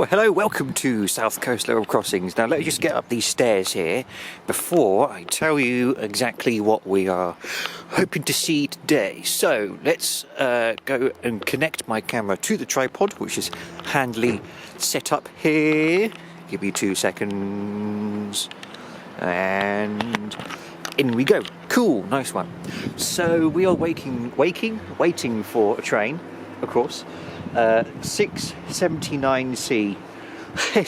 Well, hello, welcome to South Coast Level Crossings. Now, let me just get up these stairs here before I tell you exactly what we are hoping to see today. So, let's go and connect my camera to the tripod, which is handily set up here. Give me 2 seconds. And in we go. Cool, nice one. So, we are waiting for a train, of course. 679C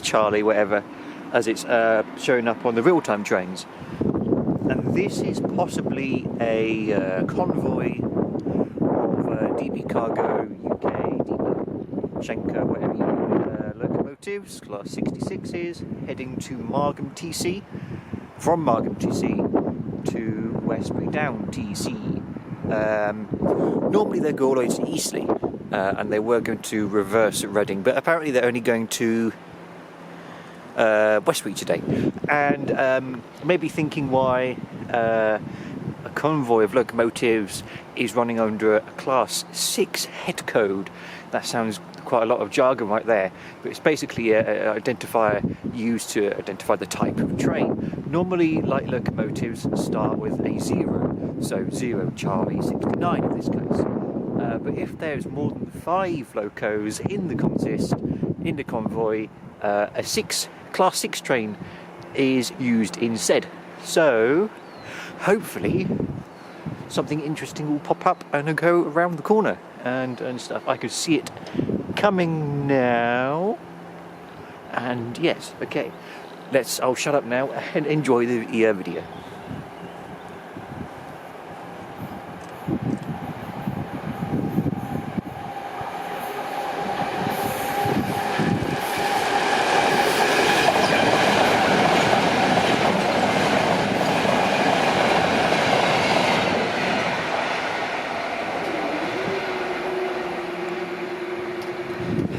Charlie, whatever, as it's showing up on the real-time trains. And this is possibly a convoy of DB Cargo UK, DB Schenker, whatever you know, locomotives, class 66s, heading to Margam TC, from Margam TC to Westbury down TC. Normally they go all the way to Eastleigh. And they were going to reverse at Reading, but apparently they're only going to Westbury today. And maybe thinking why a convoy of locomotives is running under a Class 6 head code. That sounds quite a lot of jargon right there, but it's basically an identifier used to identify the type of train. Normally, light locomotives start with a 0, so 0 Charlie 69 in this case. But if there's more than 5 locos in the consist, in the convoy, a Class 6 train is used instead. So, hopefully, something interesting will pop up and go around the corner and stuff. I could see it coming now. And yes, okay. I'll shut up now and enjoy the video.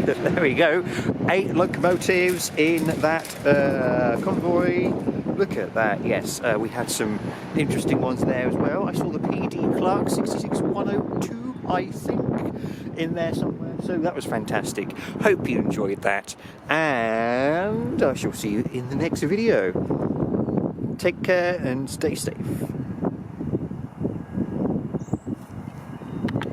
There we go, 8 locomotives in that convoy. Look at that, yes, we had some interesting ones there as well. I saw the PD Clark 66102, I think, in there somewhere, so that was fantastic. Hope you enjoyed that, and I shall see you in the next video. Take care and stay safe.